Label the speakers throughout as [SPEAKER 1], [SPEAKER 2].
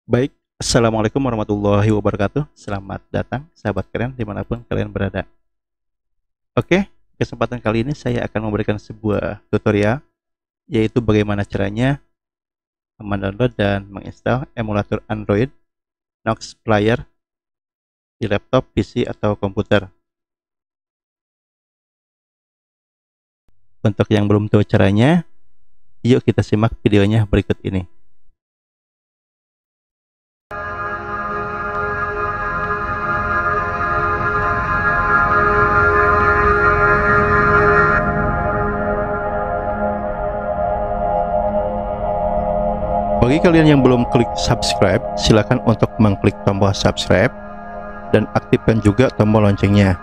[SPEAKER 1] Baik, Assalamualaikum warahmatullahi wabarakatuh. Selamat datang, sahabat keren, dimanapun kalian berada. Oke, kesempatan kali ini saya akan memberikan sebuah tutorial, yaitu bagaimana caranya mendownload dan menginstal emulator Android Nox Player di laptop, PC, atau komputer. Untuk yang belum tahu caranya, yuk kita simak videonya berikut ini. Bagi kalian yang belum klik subscribe, silakan untuk mengklik tombol subscribe dan aktifkan juga tombol loncengnya,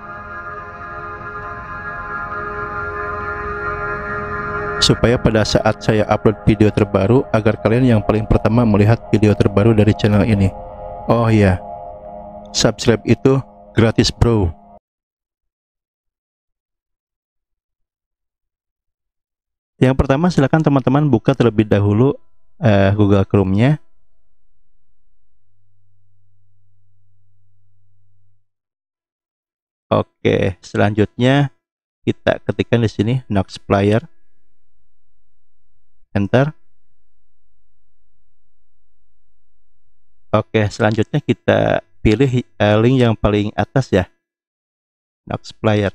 [SPEAKER 1] supaya pada saat saya upload video terbaru, agar kalian yang paling pertama melihat video terbaru dari channel ini. Oh iya, subscribe itu gratis bro. Yang pertama, silakan teman-teman buka terlebih dahulu Google Chrome-nya. Oke, selanjutnya kita ketikkan di sini Nox Player, enter. Oke, selanjutnya kita pilih link yang paling atas ya, Nox Player.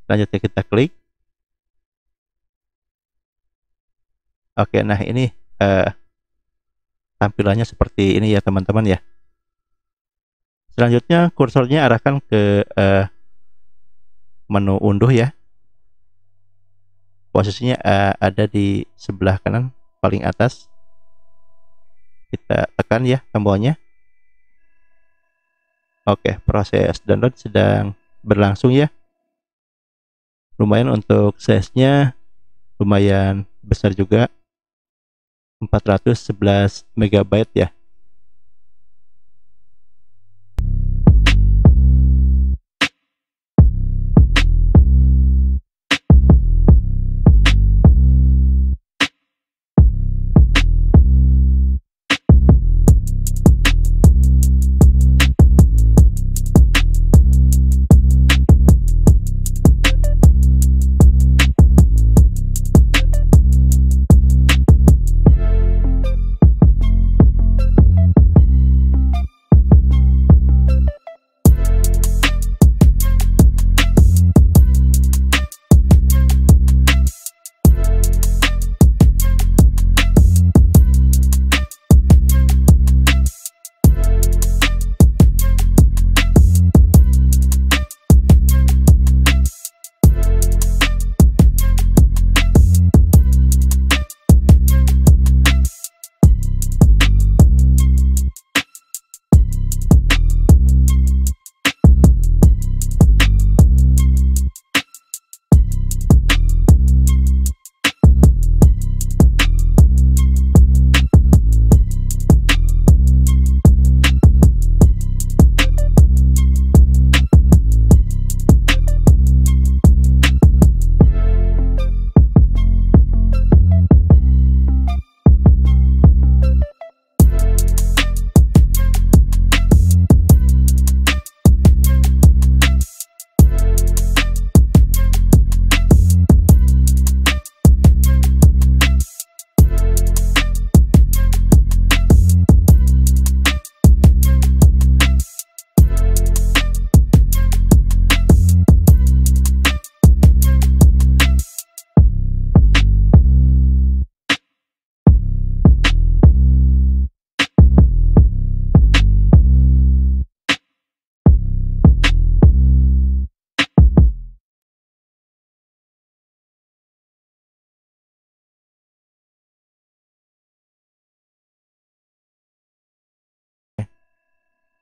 [SPEAKER 1] Selanjutnya kita klik. Oke, nah ini tampilannya seperti ini ya teman-teman ya. Selanjutnya kursornya arahkan ke menu unduh ya. Posisinya ada di sebelah kanan paling atas. Kita tekan ya tombolnya. Oke, proses download sedang berlangsung ya. Lumayan untuk size-nya, lumayan besar juga, 411 MB ya.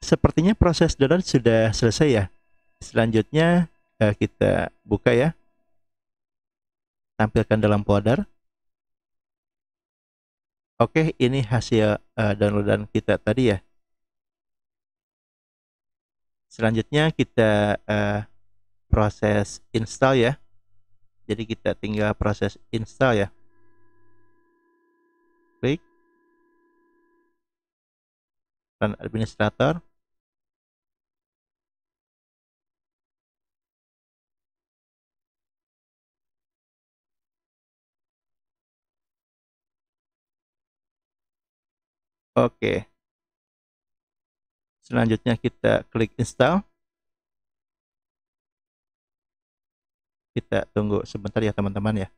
[SPEAKER 1] Sepertinya proses download sudah selesai ya. Selanjutnya kita buka ya. Tampilkan dalam folder. Oke, ini hasil downloadan kita tadi ya. Selanjutnya kita proses install ya. Jadi kita tinggal proses install ya. Klik. peran administrator. Oke, selanjutnya kita klik install. Kita tunggu sebentar ya teman-teman ya.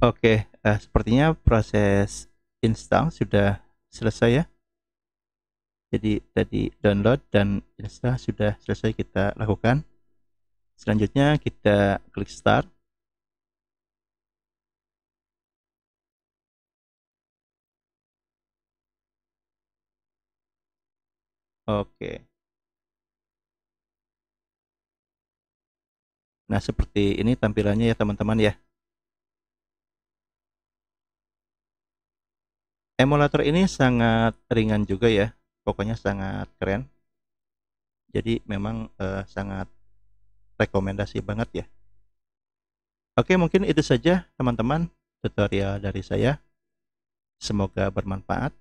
[SPEAKER 1] Oke, sepertinya proses install sudah selesai ya. Jadi tadi download dan install sudah selesai kita lakukan. Selanjutnya kita klik start. Oke. Nah, seperti ini tampilannya ya teman-teman ya. Emulator ini sangat ringan juga ya. Pokoknya sangat keren. Jadi memang sangat rekomendasi banget ya. Oke, mungkin itu saja teman-teman tutorial dari saya. Semoga bermanfaat.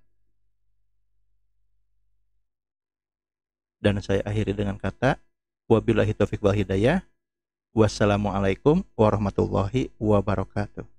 [SPEAKER 1] Dan saya akhiri dengan kata wabillahi taufiq wal hidayah. Wassalamualaikum warahmatullahi wabarakatuh.